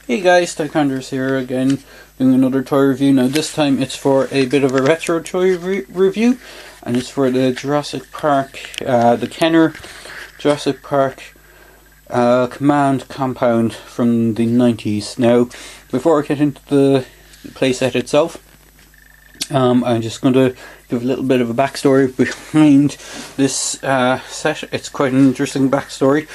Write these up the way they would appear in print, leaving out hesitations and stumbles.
Hey guys, Tychonders here again, doing another toy review. Now this time it's for a bit of a retro toy review, and it's for the Jurassic Park, the Kenner Jurassic Park Command Compound from the 90s. Now, before I get into the playset itself, I'm just going to give a little bit of a backstory behind this set. It's quite an interesting backstory.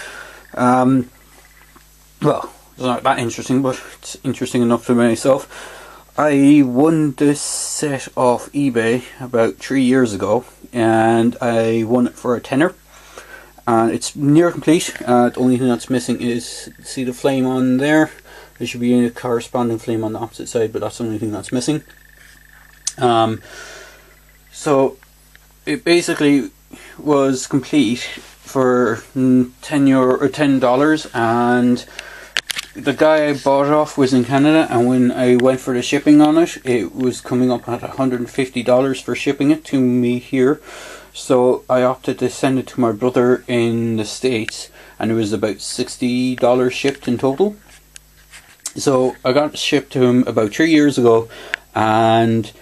Well, it's not that interesting, but it's interesting enough to myself. I won this set off eBay about 3 years ago, and I won it for a tenner. And it's near complete. The only thing that's missing is, see the flame on there? There should be a corresponding flame on the opposite side, but that's the only thing that's missing. So it basically was complete for €10 or $10, and the guy I bought it off was in Canada, and when I went for the shipping on it, it was coming up at $150 for shipping it to me here. So I opted to send it to my brother in the States, and it was about $60 shipped in total. So I got it shipped to him about 3 years ago, and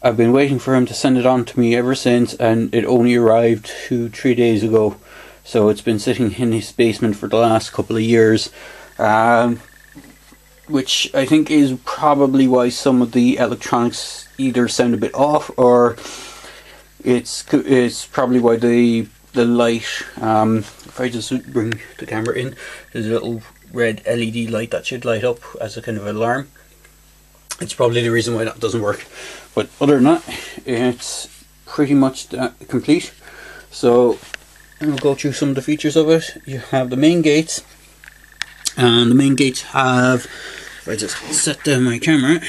I've been waiting for him to send it on to me ever since, and it only arrived 2-3 days ago. So it's been sitting in his basement for the last couple of years. Which I think is probably why some of the electronics either sound a bit off, or it's probably why the light, if I just bring the camera in, there's a little red LED light that should light up as a kind of alarm. It's probably the reason why that doesn't work, but other than that, it's pretty much complete. So I'll go through some of the features of it. You have the main gates. And the main gates have, if I just set down my camera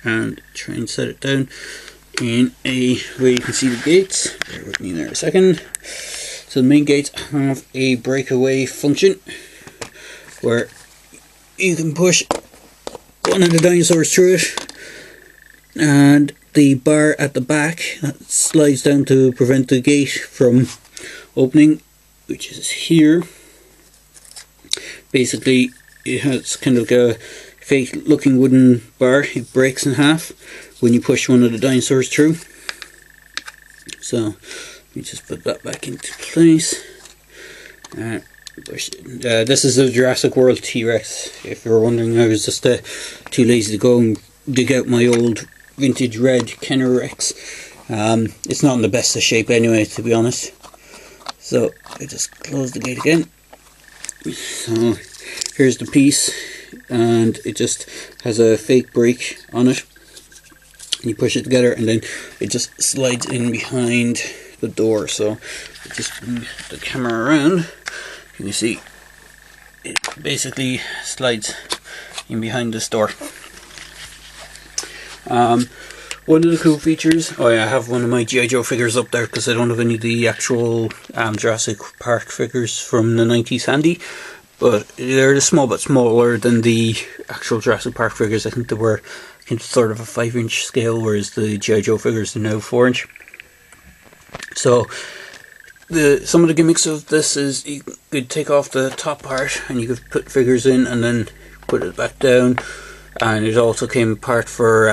and try and set it down in a way you can see the gates, bear with me there a second. So the main gates have a breakaway function where you can push one of the dinosaurs through it, and the bar at the back that slides down to prevent the gate from opening, which is here. Basically, it has kind of a fake looking wooden bar. It breaks in half when you push one of the dinosaurs through. So let me just put that back into place. This is a Jurassic World T-Rex. If you're wondering, I was just too lazy to go and dig out my old vintage red Kenner Rex. It's not in the best of shape anyway, to be honest. So I just close the gate again. So here's the piece, and it just has a fake brake on it. You push it together and then it just slides in behind the door. So I just bring the camera around, and you see it basically slides in behind this door. One of the cool features, I have one of my G.I. Joe figures up there because I don't have any of the actual Jurassic Park figures from the 90s handy, but they're small but smaller than the actual Jurassic Park figures. I think they were sort of a 5-inch scale, whereas the G.I. Joe figures are now 4-inch. So some of the gimmicks of this is you could take off the top part and you could put figures in and then put it back down, and it also came apart for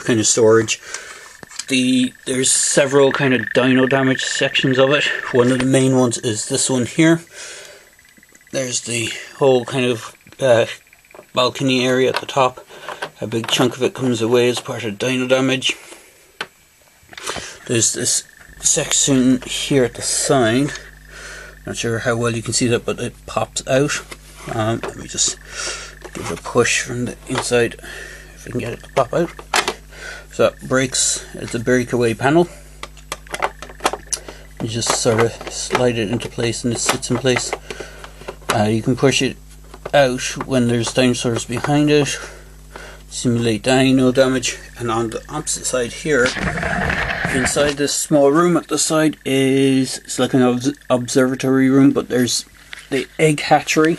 kind of storage. There's several kind of Dino Damaged sections of it. One of the main ones is this one here. There's the whole kind of balcony area at the top. A big chunk of it comes away as part of Dino Damage. There's this section here at the side. Not sure how well you can see that, but it pops out. Let me just give it a push from the inside if I can get it to pop out. So it breaks, it's a breakaway panel. You just sort of slide it into place and it sits in place. You can push it out when there's dinosaurs behind it, simulate dino damage. And on the opposite side here, inside this small room at the side it's like an observatory room, but there's the egg hatchery.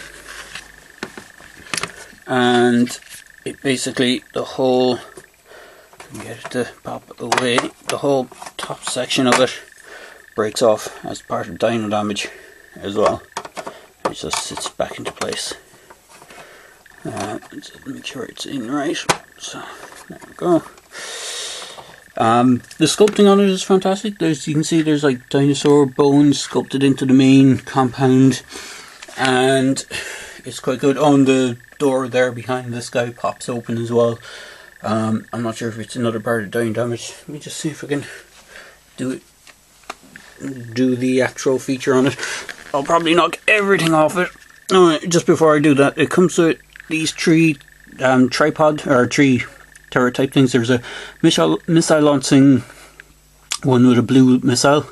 And it basically, the whole, get it to pop away, the whole top section of it breaks off as part of Dino Damage as well. It just sits back into place. Just make sure it's in right. So there we go. The sculpting on it is fantastic. You can see there's like dinosaur bones sculpted into the main compound, and it's quite good. On the door there behind this guy pops open as well. I'm not sure if it's another part of Dino Damaged. Let me just see if I can do the actual feature on it. I'll probably knock everything off it. Just before I do that, it comes with these three tripod or three turret type things. There's a missile launching one with a blue missile.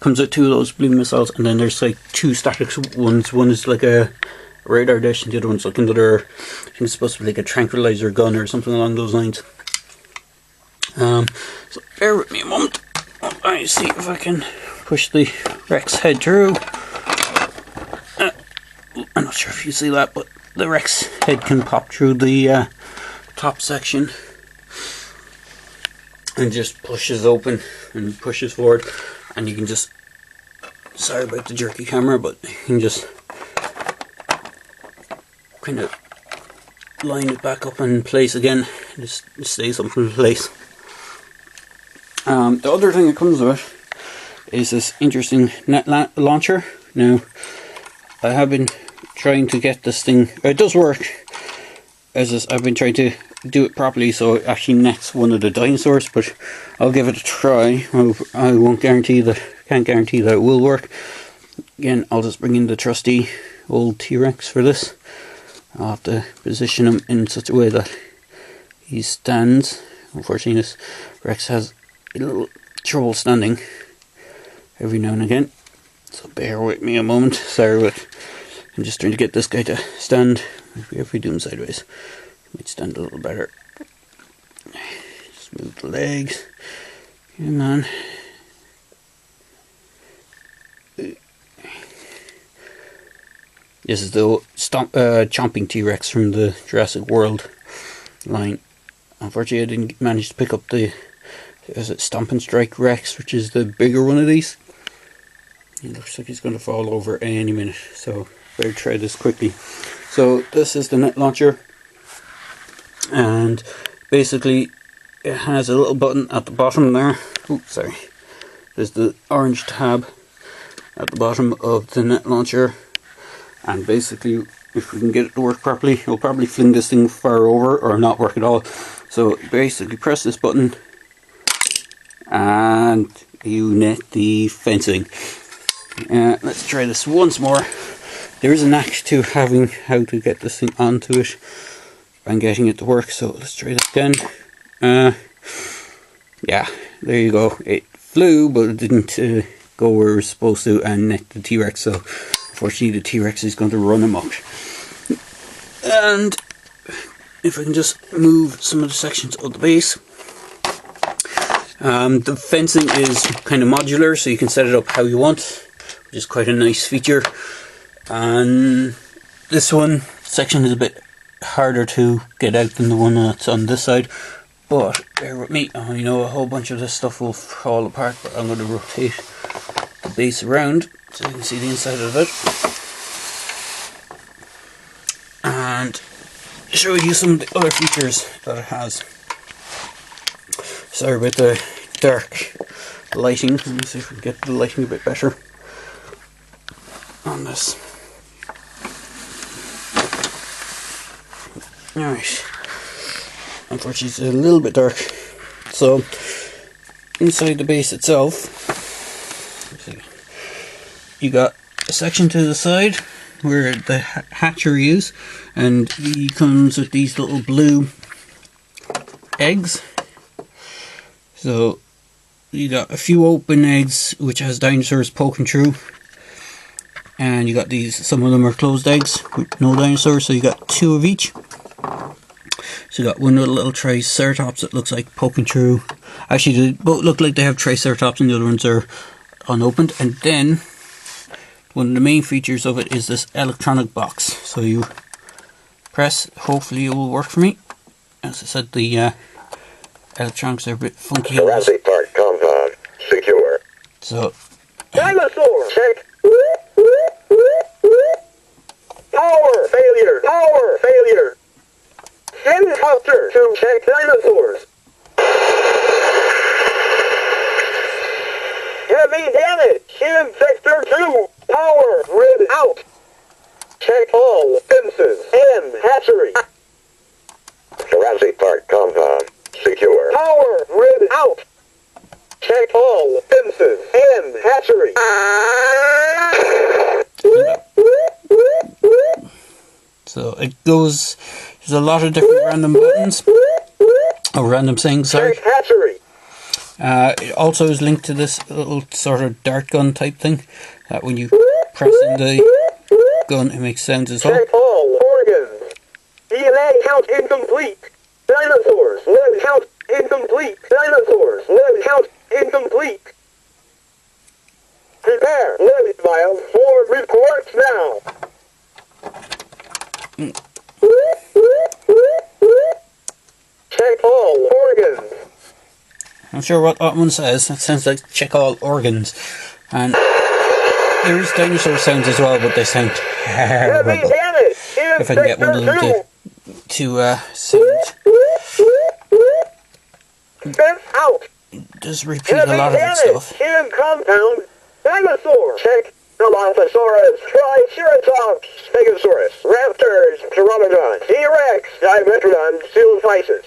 Comes with two of those blue missiles, and then there's like two static ones. One is like a radar dish, and the other one's like another, I think it's supposed to be like a tranquilizer gun or something along those lines. So bear with me a moment. I see if I can push the Rex head through. I'm not sure if you see that, but the Rex head can pop through the top section and just pushes open and pushes forward, and you can just, sorry about the jerky camera, but you can just kind of line it back up in place again. Just stays up in place. The other thing it comes with is this interesting net launcher. Now, I have been trying to get this thing, it does work, I've been trying to do it properly so it actually nets one of the dinosaurs, but I'll give it a try. I won't guarantee that, can't guarantee that it will work. Again, I'll just bring in the trusty old T-Rex for this. I'll have to position him in such a way that he stands. Unfortunately, this Rex has a little trouble standing every now and again, so bear with me a moment. Sorry, but I'm just trying to get this guy to stand. If we do him sideways, he might stand a little better. Just move the legs. Come on. This is the chomping T-Rex from the Jurassic World line. Unfortunately, I didn't manage to pick up the Stomp and Strike Rex, which is the bigger one of these. It looks like he's going to fall over any minute, so better try this quickly. So this is the net launcher, and basically it has a little button at the bottom there. Oops, sorry. There's the orange tab at the bottom of the net launcher. And basically, if we can get it to work properly, it'll probably fling this thing far over or not work at all. So basically press this button and you net the fencing. Let's try this once more. There is an knack to having how to get this thing onto it and getting it to work. So let's try that again. Yeah, there you go. It flew, but it didn't go where it was supposed to and net the T-Rex. So unfortunately, the T-Rex is going to run amok. And if I can just move some of the sections of the base. The fencing is kind of modular, so you can set it up how you want, which is quite a nice feature. And this section is a bit harder to get out than the one that's on this side. But bear with me, I know a whole bunch of this stuff will fall apart, but I'm going to rotate the base around so you can see the inside of it, and show you some of the other features that it has. Sorry about the dark lighting. Let me see if we can get the lighting a bit better on this. Alright, unfortunately it's a little bit dark. So inside the base itself, you got a section to the side where the hatchery is, and he comes with these little blue eggs. So you got a few open eggs which has dinosaurs poking through, and you got these, some of them are closed eggs with no dinosaurs, so you got two of each. So you got one with a little triceratops that looks like poking through. Actually, they both look like they have triceratops and the other ones are unopened. And then one of the main features of it is this electronic box. So you press, hopefully it will work for me. As I said, the electronics are a bit funky. Jurassic Park compound secure. So dinosaur check. Power failure. Power failure. helicopter to check dinosaurs. Heavy damage in Sector 2. Power grid out. Check all fences and hatchery. Jurassic Park compound secure. Power grid out. Check all fences and hatchery. So it goes, there's a lot of different random buttons, or random things, sorry. Check hatchery. It also is linked to this little sort of dart gun type thing, that when you press in the gun it makes sounds as well. Check all organs. DNA count incomplete. Dinosaurs. Blood count incomplete. Dinosaurs. Blood count incomplete. Prepare blood vials for reports now. Check all organs. I'm not sure what that one says. That sounds like check all organs. And there's dinosaur sounds as well, but they sound terrible. If I can get one of them to sound. Out. Just repeat a lot of that stuff. In compound. Dinosaur. Check. Dilophosaurus, Triceratops, Stegosaurus, Raptors, Pteranodon, T-Rex, Dimetrodon, Coelophysis.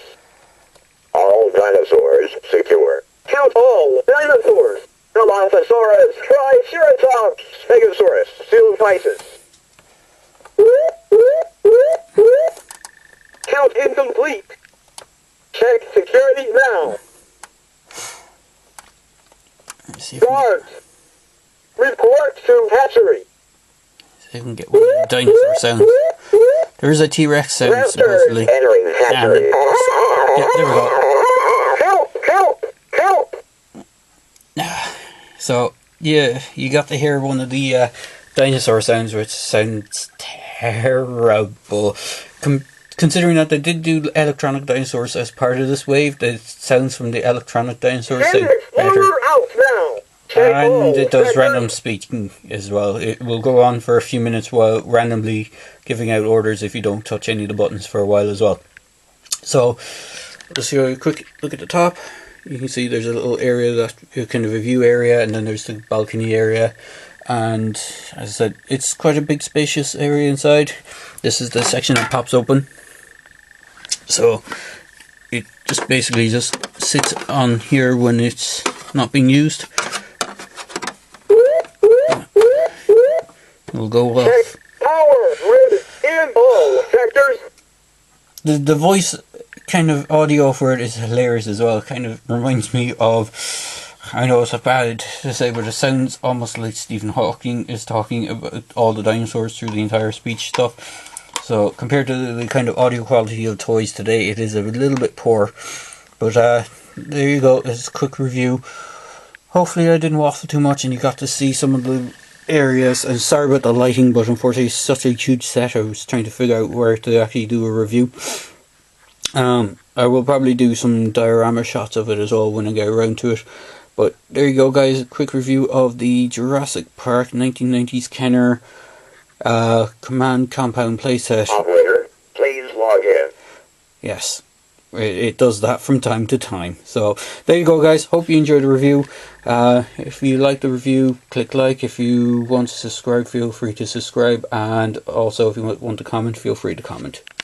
All dinosaurs secure. Count all dinosaurs. Dilophosaurus, Triceratops, Stegosaurus, Coelophysis. Count incomplete. Check security now. Let's see if we Guards. Report to hatchery. can get one of the dinosaur sounds. There's a T-Rex sound Raptors supposedly. entering hatchery. Yeah, there we go. Help! Help! Help! So yeah, you got to hear one of the dinosaur sounds, which sounds terrible. Considering that they did do electronic dinosaurs as part of this wave, the sounds from the electronic dinosaurs Send sound better. Explorer out now. Check all And it does sectors. random speaking as well. It will go on for a few minutes while randomly giving out orders if you don't touch any of the buttons for a while as well. So, just a quick look at the top. You can see there's a little area, that kind of a view area, and then there's the balcony area. And as I said, it's quite a big spacious area inside. This is the section that pops open. So it just basically just sits on here when it's not being used. We'll go off. Check power grid in all sectors. The voice kind of audio for it is hilarious as well. It kind of reminds me of, I know it's bad to say, but it sounds almost like Stephen Hawking is talking about all the dinosaurs through the entire speech stuff. So compared to the kind of audio quality of toys today, it is a little bit poor. But there you go, it's a quick review. Hopefully I didn't waffle too much and you got to see some of the areas. And sorry about the lighting, but unfortunately it's such a huge set, I was trying to figure out where to actually do a review. I will probably do some diorama shots of it as well when I get around to it. But there you go guys, a quick review of the Jurassic Park 1990s Kenner command compound playset. Operator, please log in. Yes, it does that from time to time. So there you go guys, hope you enjoyed the review. If you like the review, click like. If you want to subscribe, feel free to subscribe. And also if you want to comment, feel free to comment.